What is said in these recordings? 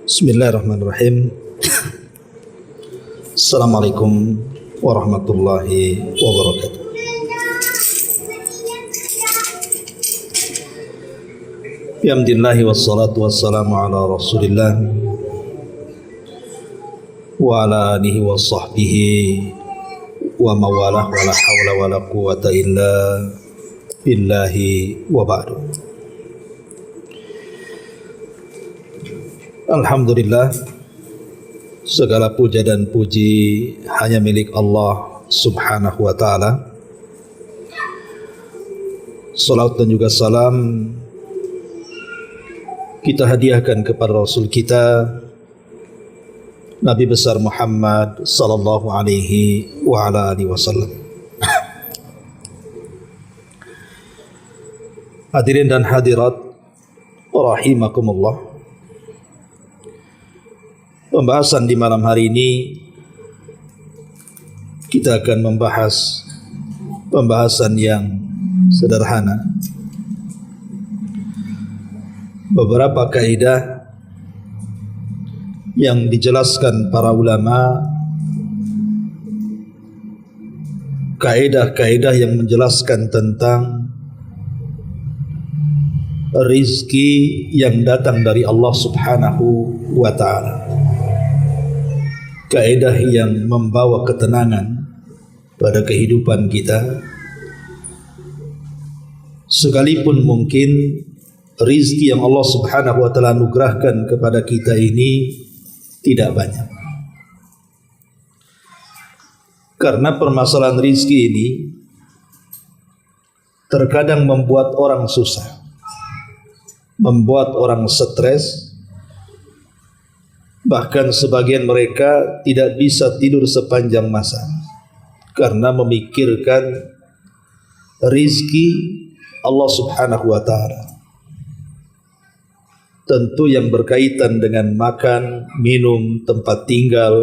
Bismillahirrahmanirrahim. Assalamualaikum warahmatullahi wabarakatuh. Bihamdillahi wassalatu wassalamu ala rasulillah wa ala alihi wa sahbihi wa mawalah wa la hawla wa la quwata illa billahi wa ba'du. Alhamdulillah, segala puja dan puji hanya milik Allah subhanahu wa ta'ala. Salawat dan juga salam kita hadiahkan kepada Rasul kita Nabi besar Muhammad sallallahu alaihi wa ala alihi wasallam. Hadirin dan hadirat rahimakumullah, pembahasan di malam hari ini kita akan membahas pembahasan yang sederhana, beberapa kaidah yang dijelaskan para ulama, kaidah-kaidah yang menjelaskan tentang rizki yang datang dari Allah subhanahu wa ta'ala, kaidah yang membawa ketenangan pada kehidupan kita, sekalipun mungkin rizki yang Allah subhanahu wa ta'ala anugerahkan kepada kita ini tidak banyak. Karena permasalahan rizki ini terkadang membuat orang susah, membuat orang stres. Bahkan sebagian mereka tidak bisa tidur sepanjang masa karena memikirkan rizki Allah subhanahu wa ta'ala. Tentu yang berkaitan dengan makan, minum, tempat tinggal,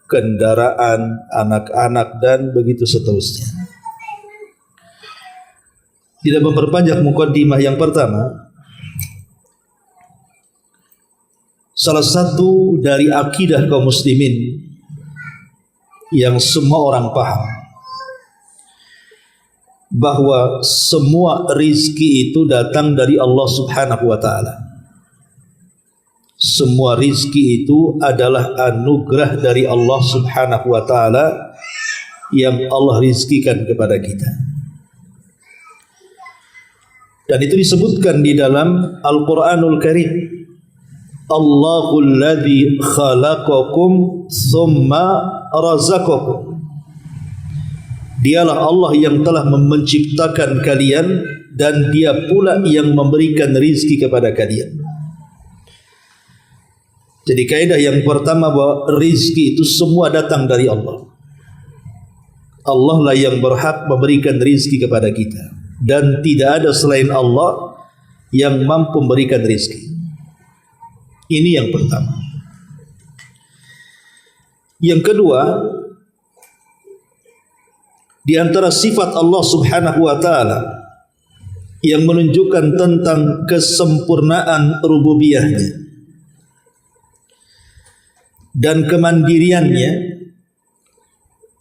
kendaraan, anak-anak, dan begitu seterusnya. Tidak memperpanjang mukaddimah, yang pertama, salah satu dari akidah kaum muslimin yang semua orang paham bahwa semua rizki itu datang dari Allah subhanahu wa ta'ala. Semua rizki itu adalah anugerah dari Allah subhanahu wa ta'ala yang Allah rizkikan kepada kita. Dan itu disebutkan di dalam Al-Quranul Karim. Allahul ladzi khalaqakum thumma razaqakum. Dialah Allah yang telah menciptakan kalian dan dia pula yang memberikan rizki kepada kalian. Jadi kaidah yang pertama bahwa rizki itu semua datang dari Allah. Allah lah yang berhak memberikan rizki kepada kita, dan tidak ada selain Allah yang mampu memberikan rizki. Ini yang pertama. Yang kedua, di antara sifat Allah subhanahu wa ta'ala yang menunjukkan tentang kesempurnaan rububiyahnya dan kemandiriannya,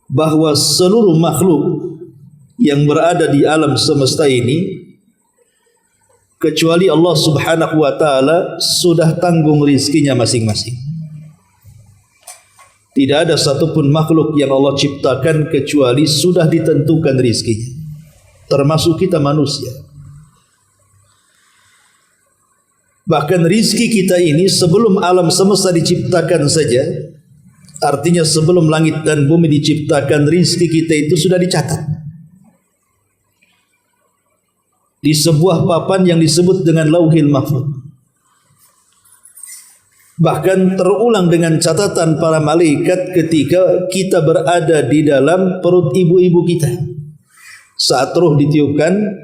bahwa seluruh makhluk yang berada di alam semesta ini, kecuali Allah subhanahu wa ta'ala, sudah tanggung rizkinya masing-masing. Tidak ada satupun makhluk yang Allah ciptakan kecuali sudah ditentukan rizkinya, termasuk kita manusia. Bahkan rizki kita ini sebelum alam semesta diciptakan saja, artinya sebelum langit dan bumi diciptakan, rizki kita itu sudah dicatat di sebuah papan yang disebut dengan Lauhil Mahfuz. Bahkan terulang dengan catatan para malaikat ketika kita berada di dalam perut ibu-ibu kita. Saat roh ditiupkan,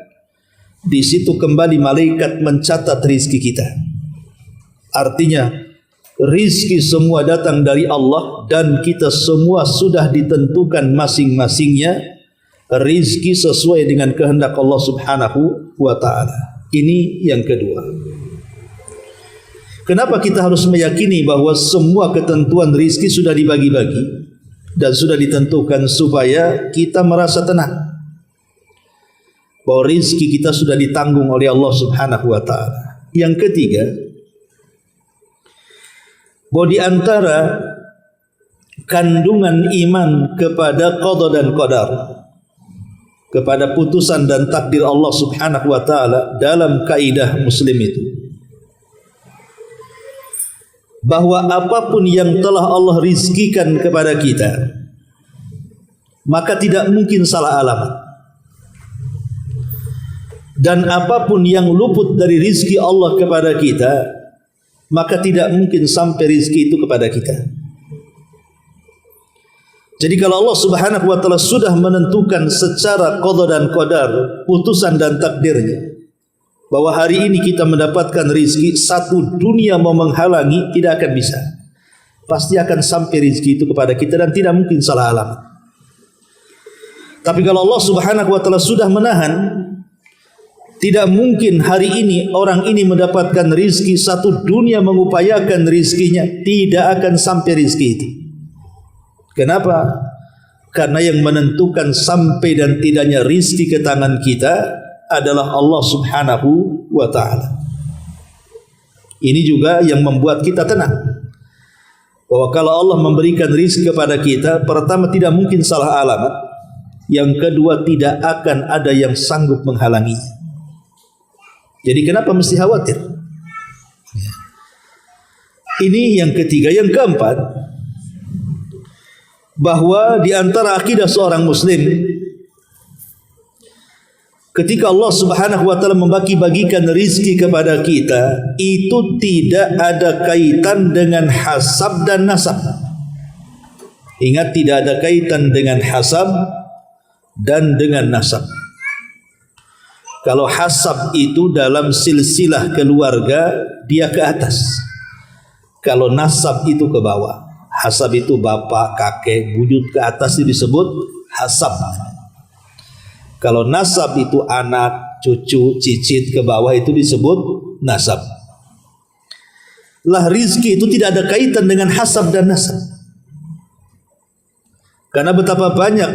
di situ kembali malaikat mencatat rizki kita. Artinya rizki semua datang dari Allah, dan kita semua sudah ditentukan masing-masingnya rizki sesuai dengan kehendak Allah subhanahu wa ta'ala. Ini yang kedua. Kenapa kita harus meyakini bahwa semua ketentuan rizki sudah dibagi-bagi dan sudah ditentukan supaya kita merasa tenang bahwa rizki kita sudah ditanggung oleh Allah Subhanahu wa ta'ala. Yang ketiga, bahwa di antara kandungan iman kepada qada dan qadar, kepada putusan dan takdir Allah Subhanahu wa ta'ala dalam kaidah muslim itu, bahwa apapun yang telah Allah rizkikan kepada kita, maka tidak mungkin salah alamat. Dan apapun yang luput dari rizki Allah kepada kita, maka tidak mungkin sampai rizki itu kepada kita. Jadi kalau Allah Subhanahu wa ta'ala sudah menentukan secara qada dan qadar, putusan dan takdirnya, bahwa hari ini kita mendapatkan rizki, satu dunia mau menghalangi tidak akan bisa. Pasti akan sampai rizki itu kepada kita dan tidak mungkin salah alamat. Tapi kalau Allah Subhanahu wa ta'ala sudah menahan, tidak mungkin hari ini orang ini mendapatkan rizki, satu dunia mengupayakan rizkinya, tidak akan sampai rizki itu. Kenapa? Karena yang menentukan sampai dan tidaknya rizki ke tangan kita adalah Allah Subhanahu wa ta'ala. Ini juga yang membuat kita tenang, bahwa kalau Allah memberikan rizki kepada kita, pertama tidak mungkin salah alamat, yang kedua tidak akan ada yang sanggup menghalanginya. Jadi kenapa mesti khawatir? Ini yang ketiga. Yang keempat, bahwa di antara akidah seorang muslim, ketika Allah Subhanahu wa ta'ala membagi-bagikan rizki kepada kita, itu tidak ada kaitan dengan hasab dan nasab. Ingat, tidak ada kaitan dengan hasab dan dengan nasab. Kalau hasab itu dalam silsilah keluarga, dia ke atas. Kalau nasab itu ke bawah. Hasab itu bapak, kakek, buyut, ke atas itu disebut hasab. Kalau nasab itu anak, cucu, cicit, ke bawah itu disebut nasab. Lah rizki itu tidak ada kaitan dengan hasab dan nasab. Karena betapa banyak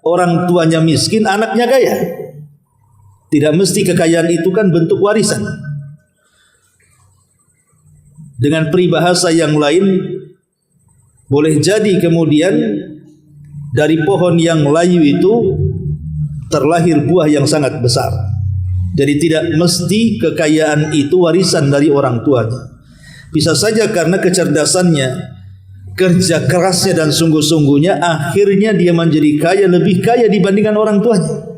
orang tuanya miskin, anaknya kaya. Tidak mesti kekayaan itu kan bentuk warisan. Dengan peribahasa yang lain, boleh jadi kemudian dari pohon yang layu itu terlahir buah yang sangat besar. Jadi tidak mesti kekayaan itu warisan dari orang tuanya. Bisa saja karena kecerdasannya, kerja kerasnya dan sungguh-sungguhnya, akhirnya dia menjadi kaya, lebih kaya dibandingkan orang tuanya.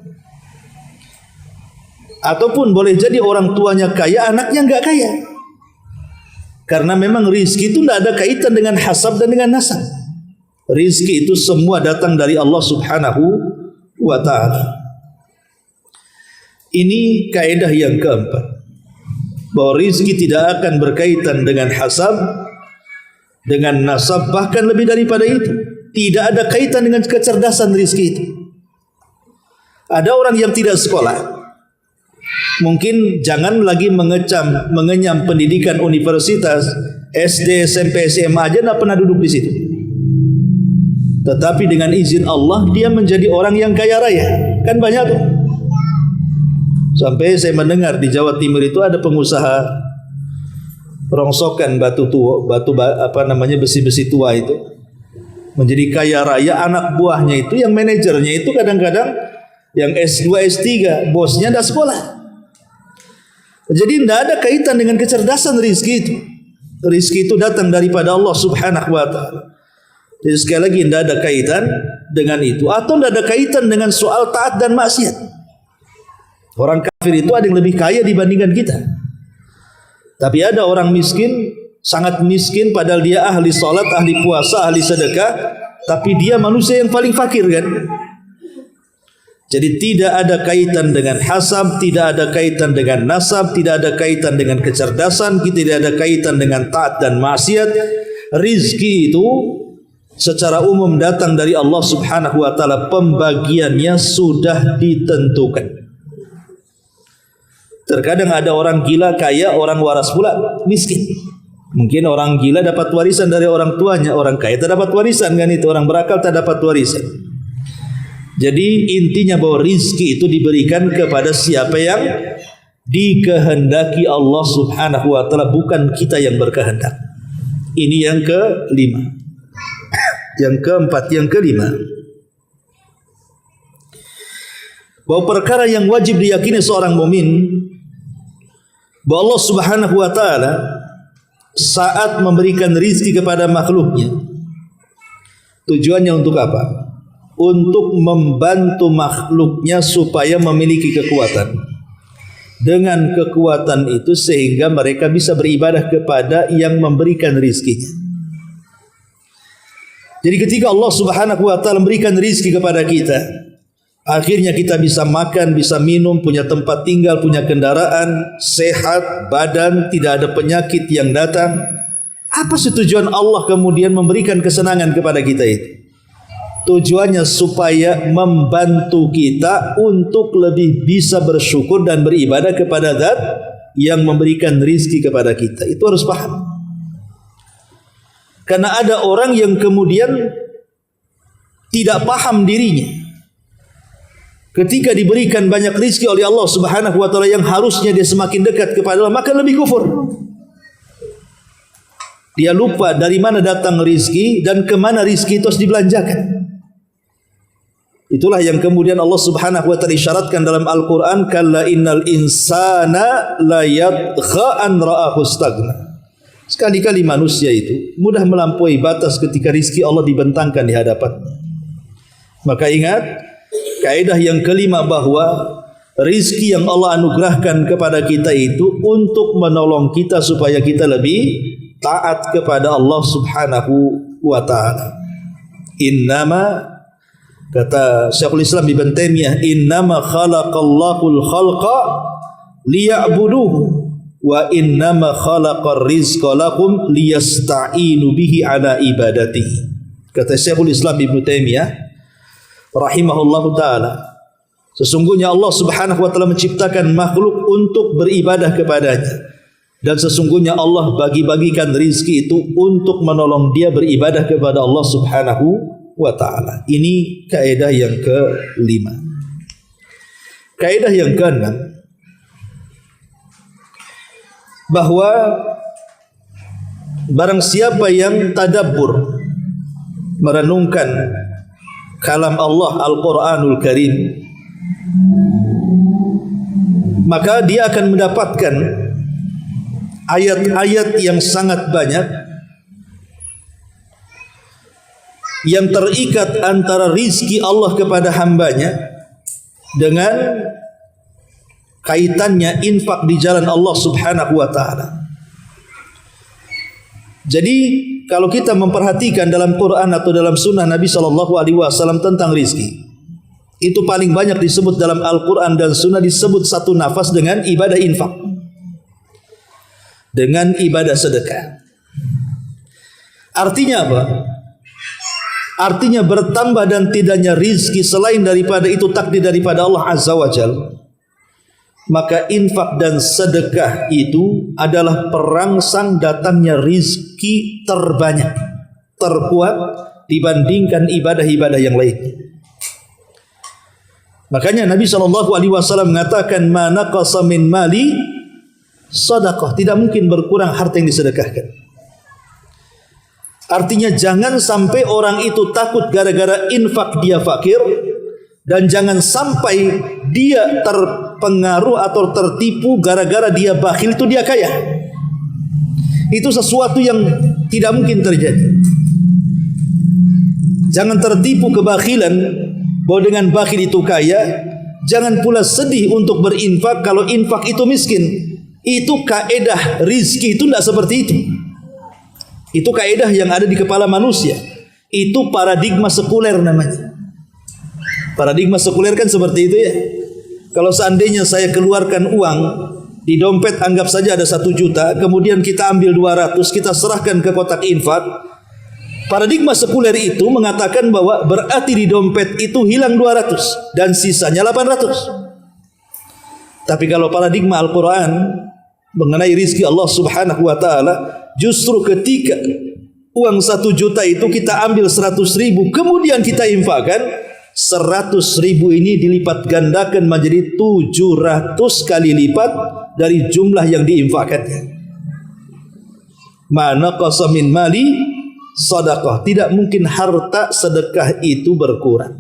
Ataupun boleh jadi orang tuanya kaya, anaknya enggak kaya. Karena memang rizki itu tidak ada kaitan dengan hasab dan dengan nasab. Rizki itu semua datang dari Allah Subhanahu wa ta'ala. Ini kaidah yang keempat, bahwa rizki tidak akan berkaitan dengan hasab, dengan nasab, bahkan lebih daripada itu. Tidak ada kaitan dengan kecerdasan rizki itu. Ada orang yang tidak sekolah, mungkin jangan lagi mengenyam pendidikan universitas, SD, SMP, SMA aja tidak pernah duduk di situ. Tetapi dengan izin Allah dia menjadi orang yang kaya raya. Kan banyak tuh. Sampai saya mendengar di Jawa Timur itu ada pengusaha rongsokan besi-besi tua itu menjadi kaya raya. Anak buahnya itu, yang manajernya itu kadang-kadang yang S2, S3, bosnya tidak sekolah. Jadi tidak ada kaitan dengan kecerdasan rizki itu. Rizki itu datang daripada Allah Subhanahu wa ta'ala. Jadi sekali lagi tidak ada kaitan dengan itu. Atau tidak ada kaitan dengan soal taat dan maksiat. Orang kafir itu ada yang lebih kaya dibandingkan kita. Tapi ada orang miskin, sangat miskin, padahal dia ahli salat, ahli puasa, ahli sedekah, tapi dia manusia yang paling fakir kan. Jadi tidak ada kaitan dengan hasab, tidak ada kaitan dengan nasab, tidak ada kaitan dengan kecerdasan, tidak ada kaitan dengan taat dan maksiat. Rizki itu secara umum datang dari Allah Subhanahu wa ta'ala. Pembagiannya sudah ditentukan. Terkadang ada orang gila kaya, orang waras pula miskin. Mungkin orang gila dapat warisan dari orang tuanya, orang kaya tak dapat warisan kan itu, orang berakal tak dapat warisan. Jadi intinya bahwa rizki itu diberikan kepada siapa yang dikehendaki Allah Subhanahu wa taala, bukan kita yang berkehendak. Ini yang kelima. Yang keempat, yang kelima, bahwa perkara yang wajib diyakini seorang mukmin, bahwa Allah Subhanahu wa taala saat memberikan rizki kepada makhluknya, tujuannya untuk apa? Untuk membantu makhluknya supaya memiliki kekuatan. Dengan kekuatan itu sehingga mereka bisa beribadah kepada yang memberikan rizkinya. Jadi ketika Allah Subhanahu wa taala memberikan rizki kepada kita, akhirnya kita bisa makan, bisa minum, punya tempat tinggal, punya kendaraan, sehat, badan, tidak ada penyakit yang datang. Apa sih tujuan Allah kemudian memberikan kesenangan kepada kita itu? Tujuannya supaya membantu kita untuk lebih bisa bersyukur dan beribadah kepada Zat yang memberikan rizki kepada kita. Itu harus paham. Karena ada orang yang kemudian tidak paham dirinya. Ketika diberikan banyak rizki oleh Allah Subhanahu wa taala yang harusnya dia semakin dekat kepada Allah, maka lebih kufur. Dia lupa dari mana datang rizki dan kemana rizki itu harus dibelanjakan. Itulah yang kemudian Allah Subhanahu wa taala isyaratkan dalam Al-Qur'an, kalla innal insana la yatgha an ra'ahu istaghna. Sekali-kali manusia itu mudah melampaui batas ketika rizki Allah dibentangkan di hadapannya. Maka ingat kaidah yang kelima, bahwa rizki yang Allah anugerahkan kepada kita itu untuk menolong kita supaya kita lebih taat kepada Allah Subhanahu wa taala. Innama, kata Syekhul Islam Ibn Taimiyah, innama khalaqallahul khalqa liya'buduhu wa innama khalaqar rizqa lakum liyasta'inu bihi ala ibadatihi. Kata Syekhul Islam Ibn Taimiyah rahimahullahu taala, sesungguhnya Allah Subhanahu wa taala menciptakan makhluk untuk beribadah kepadanya, dan sesungguhnya Allah bagi-bagikan rizki itu untuk menolong dia beribadah kepada Allah Subhanahu wa ta'ala. Ini kaidah yang kelima. Kaidah yang keenam, bahwa barang siapa yang tadabbur, merenungkan kalam Allah Al-Quranul Karim, maka dia akan mendapatkan ayat-ayat yang sangat banyak yang terikat antara rizki Allah kepada hambanya dengan kaitannya infak di jalan Allah Subhanahu wa taala. Jadi kalau kita memperhatikan dalam Quran atau dalam sunnah Nabi SAW tentang rizki, itu paling banyak disebut dalam Al-Quran dan sunnah, disebut satu nafas dengan ibadah infak, dengan ibadah sedekah. Artinya apa? Artinya bertambah dan tidaknya rizki selain daripada itu takdir daripada Allah Azza wa Jalla. Maka infak dan sedekah itu adalah perangsang datangnya rizki terbanyak, terkuat dibandingkan ibadah-ibadah yang lain. Makanya Nabi SAW mengatakan, ma naqasa min mali sadaqah, tidak mungkin berkurang harta yang disedekahkan. Artinya jangan sampai orang itu takut gara-gara infak dia fakir, dan jangan sampai dia terpengaruh atau tertipu gara-gara dia bakhil itu dia kaya. Itu sesuatu yang tidak mungkin terjadi. Jangan tertipu kebakhilan bahwa dengan bakhil itu kaya. Jangan pula sedih untuk berinfak kalau infak itu miskin. Itu kaedah rizki itu tidak seperti itu. Itu kaedah yang ada di kepala manusia. Itu paradigma sekuler namanya. Paradigma sekuler kan seperti itu ya. Kalau seandainya saya keluarkan uang di dompet, anggap saja ada 1 juta, kemudian kita ambil 200, kita serahkan ke kotak infak. Paradigma sekuler itu mengatakan bahwa berarti di dompet itu hilang 200 dan sisanya 800. Tapi kalau paradigma Al-Quran mengenai rizki Allah subhanahu wa ta'ala, justru ketika uang 1 juta itu kita ambil 100.000 kemudian kita infakkan, 100.000 ini dilipat gandakan menjadi 700 kali lipat dari jumlah yang diinfakkannya. Ma naqasa min mali sedekah, tidak mungkin harta sedekah itu berkurang.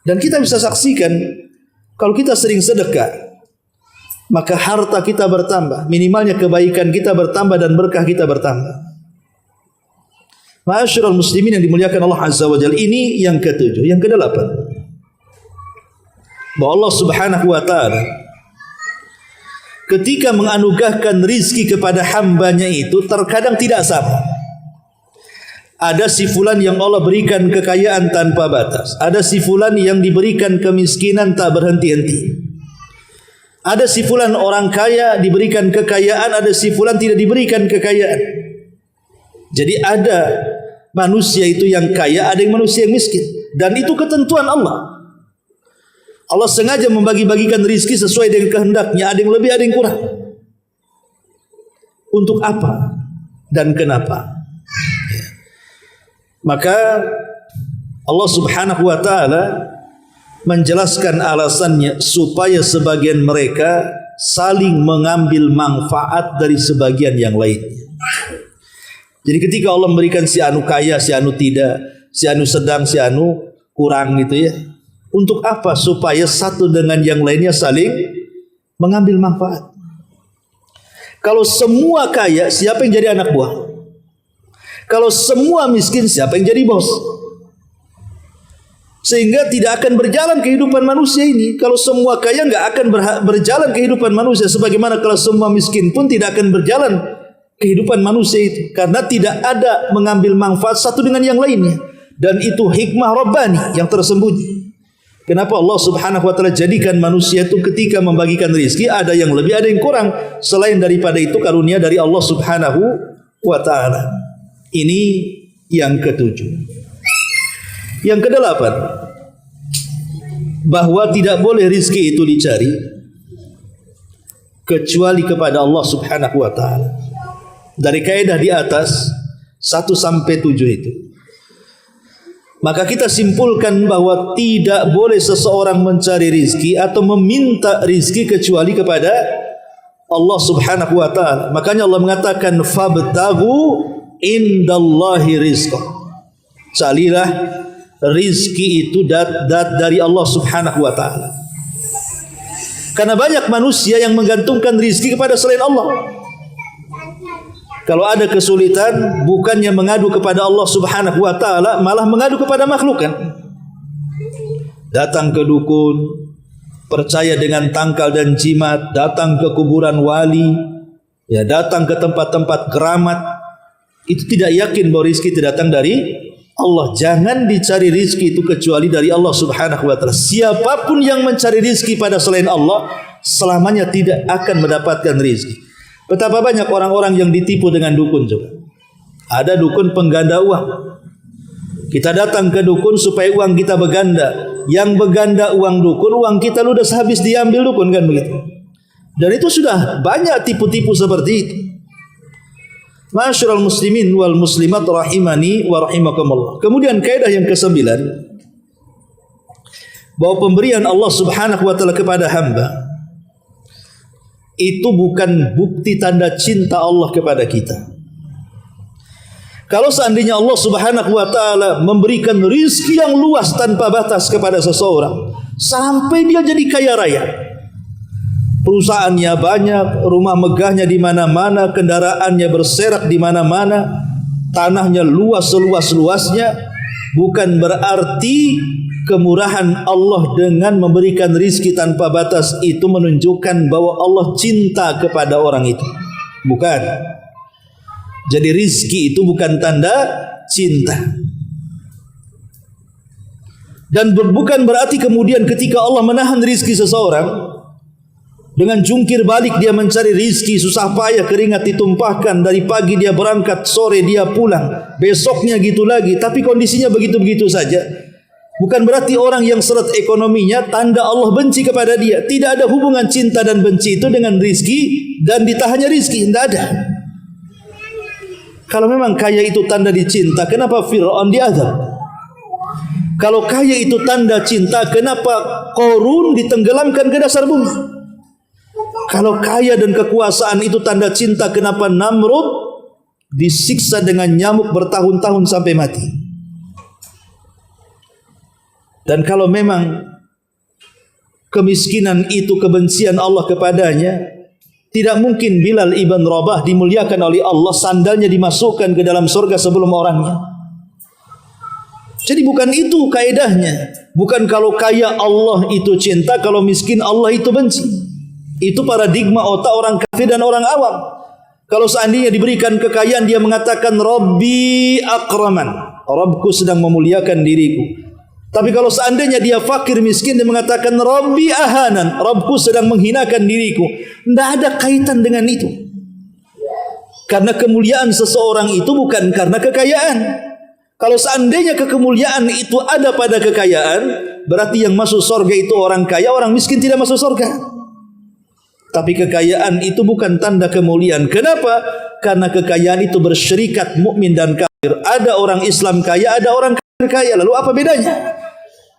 Dan kita bisa saksikan kalau kita sering sedekah, maka harta kita bertambah, minimalnya kebaikan kita bertambah dan berkah kita bertambah. Ma'asyiral muslimin yang dimuliakan Allah Azza wa Jalla, ini yang ke-7. Yang ke-8, bahwa Allah subhanahu wa ta'ala ketika menganugerahkan rizki kepada hambanya itu terkadang tidak sama. Ada si fulan yang Allah berikan kekayaan tanpa batas, ada si fulan yang diberikan kemiskinan tak berhenti-henti, ada si fulan orang kaya diberikan kekayaan, ada si fulan tidak diberikan kekayaan. Jadi ada manusia itu yang kaya, ada yang manusia yang miskin, dan itu ketentuan Allah. Allah sengaja membagi-bagikan rizki sesuai dengan kehendaknya, ada yang lebih, ada yang kurang. Untuk apa dan kenapa? Maka Allah subhanahu wa ta'ala menjelaskan alasannya supaya sebagian mereka saling mengambil manfaat dari sebagian yang lainnya. Jadi ketika Allah memberikan si anu kaya, si anu tidak, si anu sedang, si anu kurang gitu ya. Untuk apa? Supaya satu dengan yang lainnya saling mengambil manfaat. Kalau semua kaya, siapa yang jadi anak buah? Kalau semua miskin, siapa yang jadi bos? Sehingga tidak akan berjalan kehidupan manusia ini. Kalau semua kaya, nggak akan berjalan kehidupan manusia. Sebagaimana kalau semua miskin pun tidak akan berjalan kehidupan manusia itu. Karena tidak ada mengambil manfaat satu dengan yang lainnya. Dan itu hikmah Rabbani yang tersembunyi. Kenapa Allah subhanahu wa ta'ala jadikan manusia itu ketika membagikan rizki, ada yang lebih, ada yang kurang. Selain daripada itu karunia dari Allah subhanahu wa ta'ala. Ini yang ke-7. Yang ke-8, bahwa tidak boleh rizki itu dicari kecuali kepada Allah subhanahu wa ta'ala. Dari kaidah di atas 1 sampai 7 itu, maka kita simpulkan bahwa tidak boleh seseorang mencari rizki atau meminta rizki kecuali kepada Allah subhanahu wa ta'ala. Makanya Allah mengatakan fabtaghu indallahi rizqa, carilah rizki itu dari Allah subhanahu wa ta'ala. Karena banyak manusia yang menggantungkan rizki kepada selain Allah. Kalau ada kesulitan, bukannya mengadu kepada Allah subhanahu wa ta'ala, malah mengadu kepada makhluk kan. Datang ke dukun, percaya dengan tangkal dan jimat, datang ke kuburan wali, ya, datang ke tempat-tempat keramat. Itu tidak yakin bahwa rizki itu datang dari Allah. Jangan dicari rizki itu kecuali dari Allah subhanahu wa ta'ala. Siapapun yang mencari rizki pada selain Allah, selamanya tidak akan mendapatkan rizki. Betapa banyak orang-orang yang ditipu dengan dukun juga. Ada dukun pengganda uang. Kita datang ke dukun supaya uang kita berganda. Yang berganda uang dukun, uang kita ludes habis diambil dukun kan begitu. Dan itu sudah banyak tipu-tipu seperti itu. Ma'asyiral muslimin wal muslimat rahimani wa rahimakumullah. Kemudian kaidah yang ke-9, bahwa pemberian Allah subhanahu wa ta'ala kepada hamba itu bukan bukti tanda cinta Allah kepada kita. Kalau seandainya Allah subhanahu wa ta'ala memberikan rizki yang luas tanpa batas kepada seseorang, sampai dia jadi kaya raya, perusahaannya banyak, rumah megahnya di mana-mana, kendaraannya berserak di mana-mana, tanahnya luas seluas-luasnya, bukan berarti kemurahan Allah dengan memberikan rizki tanpa batas itu menunjukkan bahwa Allah cinta kepada orang itu. Bukan. Jadi rizki itu bukan tanda cinta. Dan bukan berarti kemudian ketika Allah menahan rizki seseorang, dengan jungkir balik dia mencari rizki, susah payah keringat ditumpahkan, dari pagi dia berangkat, sore dia pulang, besoknya gitu lagi, tapi kondisinya begitu-begitu saja. Bukan berarti orang yang seret ekonominya tanda Allah benci kepada dia. Tidak ada hubungan cinta dan benci itu dengan rizki dan ditahannya rizki. Tidak ada. Kalau memang kaya itu tanda dicinta, kenapa Fir'aun diazab? Kalau kaya itu tanda cinta, kenapa Qarun ditenggelamkan ke dasar bumi? Kalau kaya dan kekuasaan itu tanda cinta, kenapa Namrud disiksa dengan nyamuk bertahun-tahun sampai mati? Dan kalau memang kemiskinan itu kebencian Allah kepadanya, tidak mungkin Bilal ibn Rabah dimuliakan oleh Allah, sandalnya dimasukkan ke dalam surga sebelum orangnya. Jadi bukan itu kaedahnya. Bukan kalau kaya Allah itu cinta, kalau miskin Allah itu benci. Itu paradigma otak orang kafir dan orang awam. Kalau seandainya diberikan kekayaan, dia mengatakan Rabbi akraman, Rabbku sedang memuliakan diriku. Tapi kalau seandainya dia fakir miskin, dia mengatakan Rabbi ahanan, Rabbku sedang menghinakan diriku. Tidak ada kaitan dengan itu. Karena kemuliaan seseorang itu bukan karena kekayaan. Kalau seandainya kemuliaan itu ada pada kekayaan, berarti yang masuk surga itu orang kaya, orang miskin tidak masuk surga. Tapi kekayaan itu bukan tanda kemuliaan. Kenapa? Karena kekayaan itu bersyirikat mukmin dan kafir. Ada orang Islam kaya, ada orang kafir kaya. Lalu apa bedanya?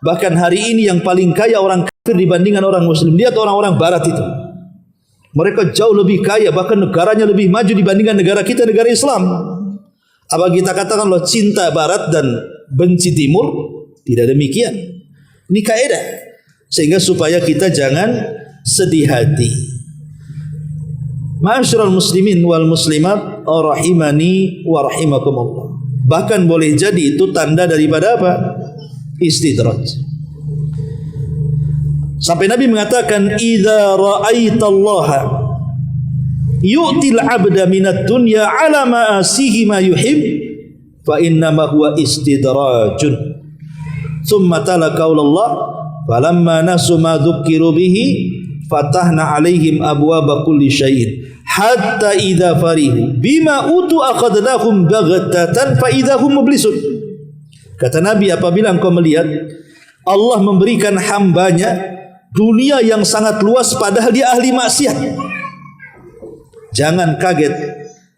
Bahkan hari ini yang paling kaya orang kafir dibandingkan orang Muslim. Lihat orang-orang Barat itu. Mereka jauh lebih kaya, bahkan negaranya lebih maju dibandingkan negara kita, negara Islam. Apa kita katakan loh cinta Barat dan benci Timur? Tidak demikian. Ini kaidah. Sehingga supaya kita jangan sedih hati. Ma'asyiral muslimin wal muslimat rahimani wa rahimakumullah. Bahkan boleh jadi itu tanda daripada apa? Istidraj. Sampai Nabi mengatakan idza ra'aitallaha yu'til 'abda minad dunya 'ala ma'asihi ma yuhib fa innama huwa istidrajun. Thumma tala qaulallah falamma nasu ma dzukkiru bihi fatahna 'alaihim abwaaba kulli syai'in hatta idza farihu bima utu akhadnahum baghtatan fa idza hum mublisun. Kata Nabi, apabila engkau melihat Allah memberikan hambanya dunia yang sangat luas padahal dia ahli maksiat, jangan kaget,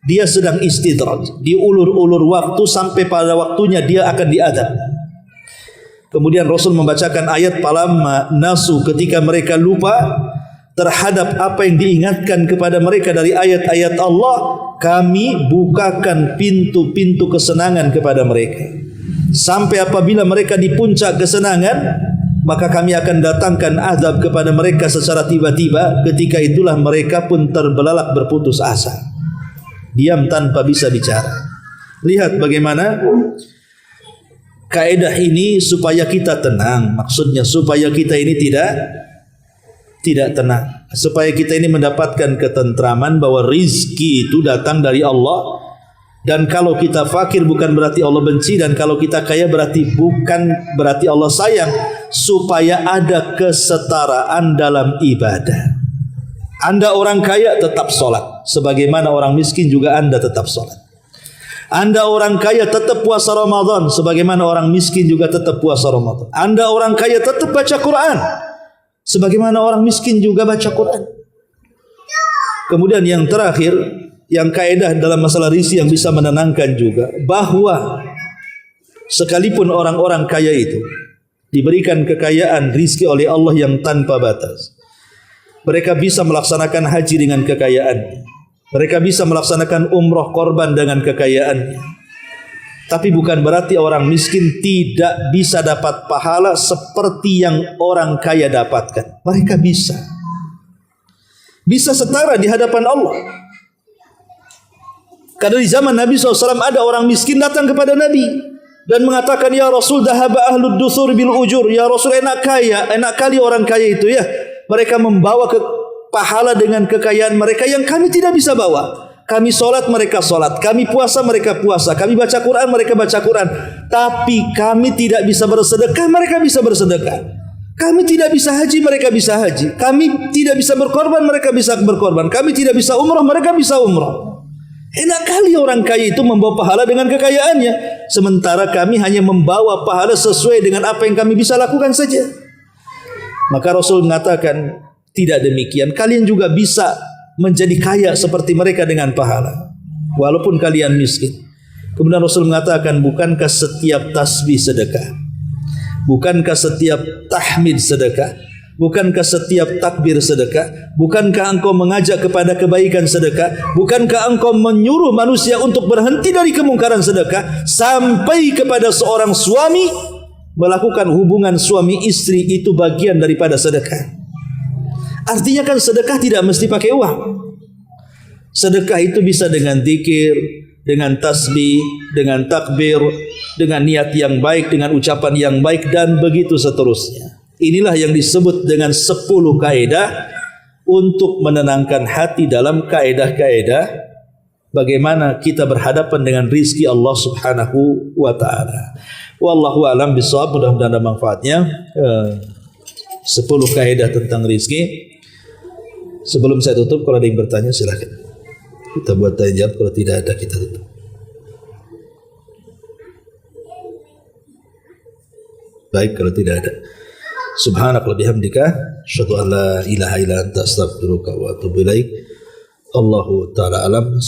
dia sedang istidraj, diulur-ulur waktu sampai pada waktunya dia akan diadab. Kemudian Rasul membacakan ayat falamma nasu, ketika mereka lupa terhadap apa yang diingatkan kepada mereka dari ayat-ayat Allah, kami bukakan pintu-pintu kesenangan kepada mereka. Sampai apabila mereka di puncak kesenangan, maka kami akan datangkan azab kepada mereka secara tiba-tiba. Ketika itulah mereka pun terbelalak berputus asa, diam tanpa bisa bicara. Lihat bagaimana kaidah ini supaya kita tenang. Maksudnya supaya kita ini tidak tenang, supaya kita ini mendapatkan ketentraman bahwa rizki itu datang dari Allah. Dan kalau kita fakir bukan berarti Allah benci, dan kalau kita kaya berarti bukan berarti Allah sayang. Supaya ada kesetaraan dalam ibadah. Anda orang kaya tetap sholat, sebagaimana orang miskin juga Anda tetap sholat. Anda orang kaya tetap puasa Ramadan, sebagaimana orang miskin juga tetap puasa Ramadan. Anda orang kaya tetap baca Quran, sebagaimana orang miskin juga baca Quran. Kemudian yang terakhir, yang kaidah dalam masalah rizki yang bisa menenangkan juga, bahwa sekalipun orang-orang kaya itu diberikan kekayaan rizki oleh Allah yang tanpa batas, mereka bisa melaksanakan haji dengan kekayaan, mereka bisa melaksanakan umrah korban dengan kekayaan. Tapi bukan berarti orang miskin tidak bisa dapat pahala seperti yang orang kaya dapatkan. Mereka bisa setara di hadapan Allah. Karena di zaman Nabi SAW ada orang miskin datang kepada Nabi dan mengatakan, ya Rasul, dahaba ahlud dusur bil ujur. Ya Rasul, enak kali orang kaya itu ya. Mereka membawa ke pahala dengan kekayaan mereka yang kami tidak bisa bawa. Kami solat, mereka solat. Kami puasa, mereka puasa. Kami baca Quran, mereka baca Quran. Tapi kami tidak bisa bersedekah, mereka bisa bersedekah. Kami tidak bisa haji, mereka bisa haji. Kami tidak bisa berkorban, mereka bisa berkorban. Kami tidak bisa umrah, mereka bisa umrah. Enak kali orang kaya itu membawa pahala dengan kekayaannya, sementara kami hanya membawa pahala sesuai dengan apa yang kami bisa lakukan saja. Maka Rasul mengatakan, tidak demikian, kalian juga bisa menjadi kaya seperti mereka dengan pahala, walaupun kalian miskin. Kemudian Rasul mengatakan, bukankah setiap tasbih sedekah? Bukankah setiap tahmid sedekah? Bukankah setiap takbir sedekah? Bukankah engkau mengajak kepada kebaikan sedekah? Bukankah engkau menyuruh manusia untuk berhenti dari kemungkaran sedekah? Sampai kepada seorang suami melakukan hubungan suami istri itu bagian daripada sedekah. Artinya kan sedekah tidak mesti pakai uang. Sedekah itu bisa dengan zikir, dengan tasbih, dengan takbir, dengan niat yang baik, dengan ucapan yang baik, dan begitu seterusnya. Inilah yang disebut dengan 10 kaedah untuk menenangkan hati dalam kaedah-kaedah bagaimana kita berhadapan dengan rizki Allah Subhanahu wa ta'ala. Wallahu a'lam bishawab. Mudah-mudahan ada manfaatnya. 10 kaedah tentang rizki. Sebelum saya tutup, kalau ada yang bertanya silakan. Kita buat tanya jawab, kalau tidak ada kita tutup. Baik, kalau tidak ada. Subhanakallahumma bihamdika asyhadu an la ilaha illa anta astaghfiruka wa atubu ilaik. Allahu ta'ala alam.